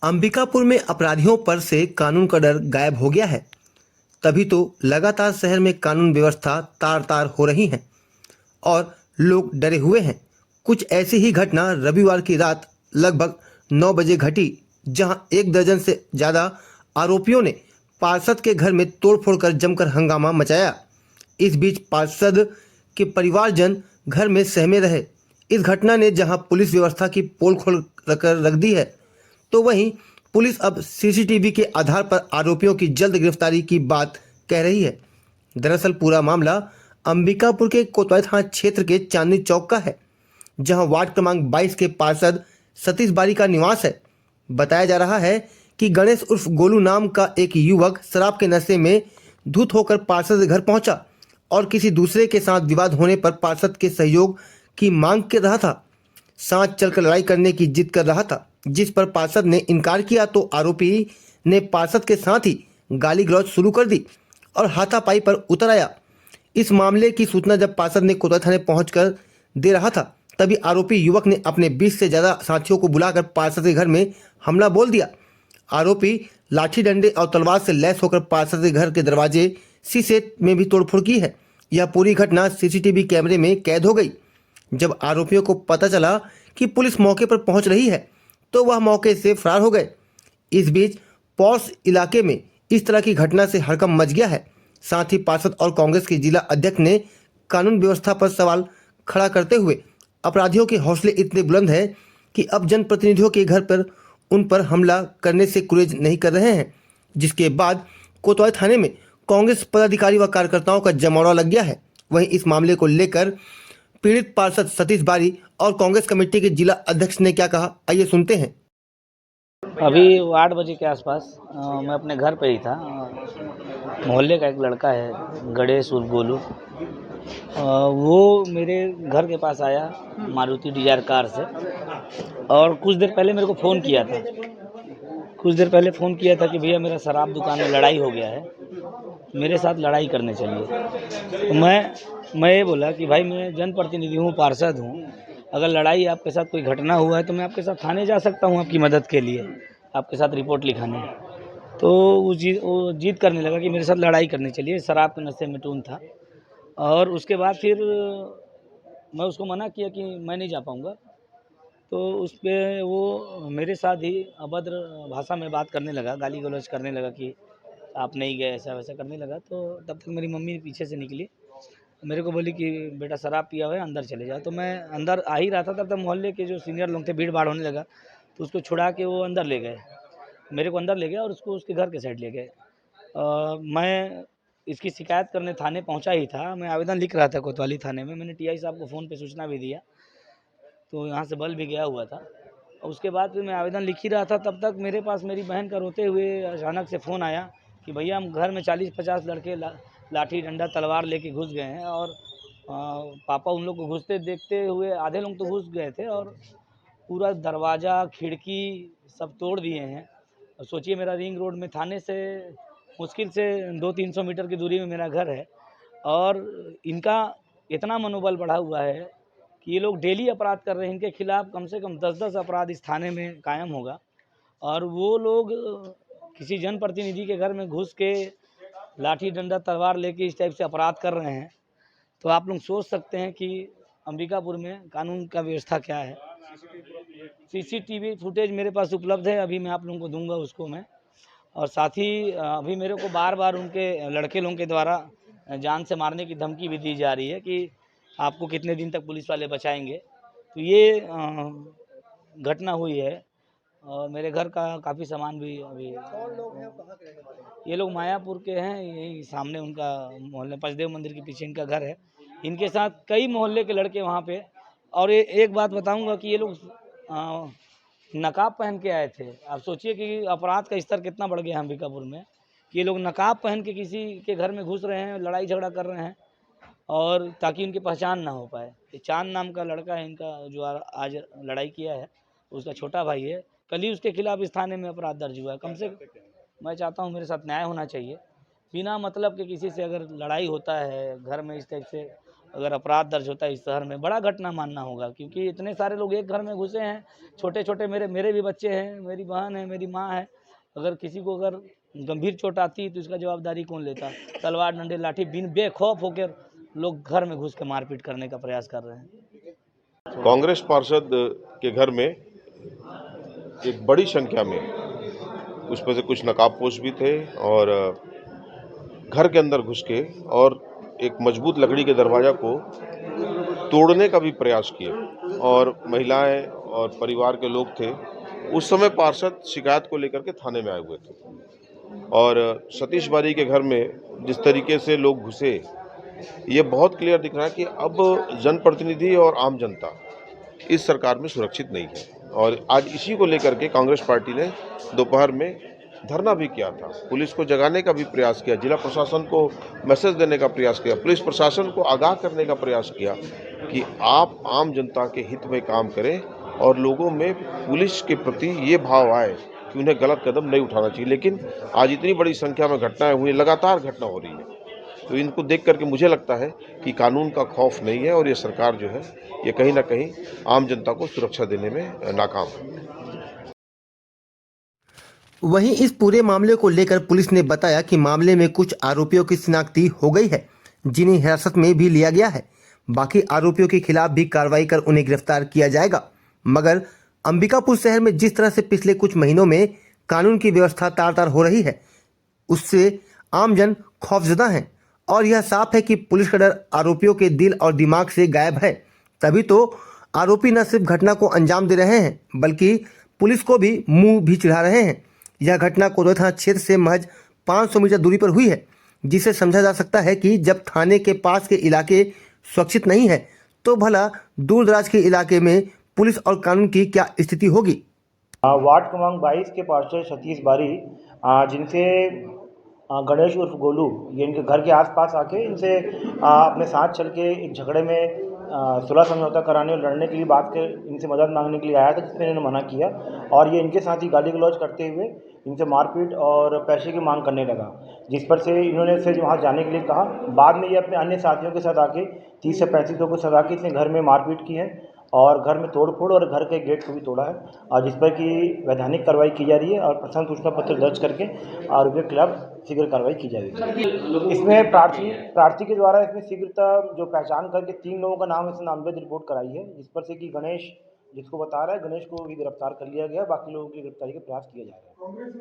अंबिकापुर में अपराधियों पर से कानून का डर गायब हो गया है। तभी तो लगातार शहर में कानून व्यवस्था तार तार हो रही है और लोग डरे हुए हैं। कुछ ऐसी ही घटना रविवार की रात लगभग 9 बजे घटी, जहां 1 दर्जन से ज़्यादा आरोपियों ने पार्षद के घर में तोड़फोड़ कर जमकर हंगामा मचाया। इस बीच पार्षद के परिवारजन घर में सहमे रहे। इस घटना ने जहां पुलिस व्यवस्था की पोल खोल कर रख दी है, तो वहीं पुलिस अब सीसीटीवी के आधार पर आरोपियों की जल्द गिरफ्तारी की बात कह रही है। दरअसल पूरा मामला अंबिकापुर के कोतवाली थाना क्षेत्र के चांदनी चौक का है, जहां वार्ड क्रमांक 22 के पार्षद सतीश बारी का निवास है। बताया जा रहा है कि गणेश उर्फ गोलू नाम का एक युवक शराब के नशे में धुत होकर पार्षद के घर पहुंचा और किसी दूसरे के साथ विवाद होने पर पार्षद के सहयोग की मांग कर रहा था। साथ चलकर लड़ाई करने की जिद कर रहा था, जिस पर पार्षद ने इनकार किया तो आरोपी ने पार्षद के साथ ही गाली गलौज शुरू कर दी और हाथापाई पर उतर आया। इस मामले की सूचना जब पार्षद ने कोतवाली थाने पहुंचकर दे रहा था, तभी आरोपी युवक ने अपने 20 से ज़्यादा साथियों को बुलाकर पार्षद के घर में हमला बोल दिया। आरोपी लाठी डंडे और तलवार से लैस होकर पार्षद के घर के दरवाजे शीशे में भी तोड़फोड़ की है। यह पूरी घटना सीसीटीवी कैमरे में कैद हो गई। जब आरोपियों को पता चला कि पुलिस मौके पर पहुंच रही है, तो वह मौके से फरार हो गए। इस बीच पौष इलाके में इस तरह की घटना से हड़कंप मच गया है। साथ ही पार्षद और कांग्रेस के जिला अध्यक्ष ने कानून व्यवस्था पर सवाल खड़ा करते हुए अपराधियों के हौसले इतने बुलंद हैं कि अब जनप्रतिनिधियों के घर पर उन पर हमला करने से गुरेज नहीं कर रहे हैं, जिसके बाद कोतवाली थाने में कांग्रेस पदाधिकारी व कार्यकर्ताओं का जमावड़ा लग गया है। वहीं इस मामले को लेकर पीड़ित पार्षद सतीश बारी और कांग्रेस कमेटी के जिला अध्यक्ष ने क्या कहा, आइए सुनते हैं। अभी 8 बजे के आसपास मैं अपने घर पे ही था। मोहल्ले का एक लड़का है गणेश उर्फ गोलू, वो मेरे घर के पास आया मारुति डिजायर कार से और कुछ देर पहले मेरे को फ़ोन किया था। कि भैया मेरा शराब दुकान में लड़ाई हो गया है, मेरे साथ लड़ाई करने चलिए। तो मैं ये बोला कि भाई मैं जनप्रतिनिधि हूँ, पार्षद हूँ, अगर लड़ाई आपके साथ कोई घटना हुआ है तो मैं आपके साथ थाने जा सकता हूँ आपकी मदद के लिए, आपके साथ रिपोर्ट लिखाने। तो वो जिद करने लगा कि मेरे साथ लड़ाई करने चलिए, शराब के नशे में टून था। और उसके बाद फिर मैं उसको मना किया कि मैं नहीं जा पाऊँगा। तो उस पे वो मेरे साथ ही अभद्र भाषा में बात करने लगा, गाली गलौज करने लगा कि आप नहीं गए, ऐसा वैसा करने लगा। तो तब तक मेरी मम्मी पीछे से निकली, मेरे को बोली कि बेटा शराब पिया हुआ है, अंदर चले जाओ। तो मैं अंदर आ ही रहा था, तब तक मोहल्ले के जो सीनियर लोग थे भीड़ भाड़ होने लगा, तो उसको छुड़ा के वो अंदर ले गए, मेरे को अंदर ले गया और उसको उसके घर के साइड ले गए। मैं इसकी शिकायत करने थाने पहुंचा ही था, मैं आवेदन लिख रहा था कोतवाली थाने में, मैंने टीआई साहब को फ़ोन पे सूचना भी दिया, तो यहाँ से बल भी गया हुआ था। और उसके बाद फिर मैं आवेदन लिख ही रहा था, तब तक मेरे पास मेरी बहन का रोते हुए अचानक से फ़ोन आया कि भैया हम घर में 40-50 लड़के लाठी डंडा तलवार लेके घुस गए हैं और पापा उन लोग को घुसते देखते हुए, आधे लोग तो घुस गए थे और पूरा दरवाज़ा खिड़की सब तोड़ दिए हैं। और सोचिए मेरा रिंग रोड में थाने से मुश्किल से 200-300 मीटर की दूरी में मेरा घर है और इनका इतना मनोबल बढ़ा हुआ है कि ये लोग डेली अपराध कर रहे हैं। इनके खिलाफ़ कम से कम 10-10 अपराध इस थाने में कायम होगा और वो लोग किसी जनप्रतिनिधि के घर में घुस के लाठी डंडा तलवार लेके इस टाइप से अपराध कर रहे हैं। तो आप लोग सोच सकते हैं कि अंबिकापुर में कानून का व्यवस्था क्या है। सीसीटीवी फुटेज मेरे पास उपलब्ध है, अभी मैं आप लोगों को दूंगा उसको मैं। और साथ ही अभी मेरे को बार-बार उनके लड़के लोगों के द्वारा जान से मारने की धमकी भी दी जा रही है कि आपको कितने दिन तक पुलिस वाले बचाएंगे। तो ये घटना हुई है और मेरे घर का काफ़ी सामान भी अभी। कौन लोग हैं, कहाँ के रहने वाले हैं? ये लोग मायापुर के हैं, यही सामने उनका मोहल्ले पंचदेव मंदिर के पीछे इनका घर है। इनके साथ कई मोहल्ले के लड़के वहाँ पे। और एक बात बताऊंगा कि ये लोग नकाब पहन के आए थे। आप सोचिए कि अपराध का स्तर कितना बढ़ गया है अंबिकापुर में कि ये लोग नकाब पहन के किसी के घर में घुस रहे हैं, लड़ाई झगड़ा कर रहे हैं और ताकि उनकी पहचान ना हो पाए। ये चांद नाम का लड़का है इनका, जो आज लड़ाई किया है, उसका छोटा भाई है। कल ही उसके खिलाफ इस थाने में अपराध दर्ज हुआ है। कम से मैं चाहता हूँ मेरे साथ न्याय होना चाहिए। बिना मतलब के किसी से अगर लड़ाई होता है घर में इस टाइप से अगर अपराध दर्ज होता है इस शहर में, बड़ा घटना मानना होगा, क्योंकि इतने सारे लोग एक घर में घुसे हैं, छोटे छोटे मेरे भी बच्चे हैं, मेरी बहन है, मेरी माँ है। अगर किसी को अगर गंभीर चोट आती है तो इसका जवाबदारी कौन लेता? तलवार डंडे लाठी बिन बेखौफ होकर लोग घर में घुस के मारपीट करने का प्रयास कर रहे हैं। कांग्रेस पार्षद के घर में एक बड़ी संख्या में, उसमें से कुछ नकाबपोश भी थे और घर के अंदर घुस के और एक मजबूत लकड़ी के दरवाजा को तोड़ने का भी प्रयास किए और महिलाएं और परिवार के लोग थे। उस समय पार्षद शिकायत को लेकर के थाने में आए हुए थे और सतीश बारी के घर में जिस तरीके से लोग घुसे, ये बहुत क्लियर दिख रहा है कि अब जनप्रतिनिधि और आम जनता इस सरकार में सुरक्षित नहीं है। और आज इसी को लेकर के कांग्रेस पार्टी ने दोपहर में धरना भी किया था, पुलिस को जगाने का भी प्रयास किया, जिला प्रशासन को मैसेज देने का प्रयास किया, पुलिस प्रशासन को आगाह करने का प्रयास किया कि आप आम जनता के हित में काम करें और लोगों में पुलिस के प्रति ये भाव आए कि उन्हें गलत कदम नहीं उठाना चाहिए। लेकिन आज इतनी बड़ी संख्या में घटनाएं हुई, लगातार घटना हो रही है, तो इनको देख करके मुझे लगता है कि कानून का खौफ नहीं है और ये सरकार जो है ये कहीं ना कहीं आम जनता को सुरक्षा देने में नाकाम है। वहीं इस पूरे मामले को लेकर पुलिस ने बताया कि मामले में कुछ आरोपियों की शिनाख्ती हो गई है, जिन्हें हिरासत में भी लिया गया है। बाकी आरोपियों के खिलाफ भी कार्रवाई कर उन्हें गिरफ्तार किया जाएगा। मगर अंबिकापुर शहर में जिस तरह से पिछले कुछ महीनों में कानून की व्यवस्था तार-तार हो रही है, उससे आमजन खौफजदा हैं और यह साफ है कि पुलिस का डर आरोपियों के दिल और दिमाग से गायब है। तभी तो आरोपी न सिर्फ घटना को अंजाम दे रहे हैं, बल्कि पुलिस को भी मुंह भी चिढ़ा रहे हैं। यह घटना कोतवाली थाना क्षेत्र से महज 500 मीटर दूरी पर हुई है, जिसे समझा जा सकता है कि जब थाने के पास के इलाके सुरक्षित नहीं है, तो भला दूर दराज के इलाके में पुलिस और कानून की क्या स्थिति होगी। वार्ड क्रमांक 22 के पार्षद सतीश बारी, जिनसे गणेश उर्फ गोलू, ये इनके घर के आसपास आके इनसे अपने साथ चल के एक झगड़े में सुलह समझौता कराने और लड़ने के लिए बात कर इनसे मदद मांगने के लिए आया था, जिसमें इन्होंने मना किया और ये इनके साथ ही गाली गलौज करते हुए इनसे मारपीट और पैसे की मांग करने लगा, जिस पर से इन्होंने फिर वहाँ जाने के लिए कहा। बाद में ये अपने अन्य साथियों के साथ आके 30 से 35 लोगों के साथ आके इसने घर में मारपीट की है और घर में तोड़-फोड़ और घर के गेट को भी तोड़ा है, और जिस पर कि वैधानिक कार्रवाई की जा रही है और प्रथम सूचना पत्र दर्ज करके आरोपियों के खिलाफ शीघ्र कार्रवाई की जाएगी। इसमें प्रार्थी के द्वारा इसमें शीघ्रता जो पहचान करके 3 लोगों का नाम इसने नामजद रिपोर्ट कराई है, जिस पर से कि गणेश, जिसको बता रहा है, गणेश को भी गिरफ्तार कर लिया गया, बाकी लोगों की गिरफ्तारी का प्रयास किया जा रहा है।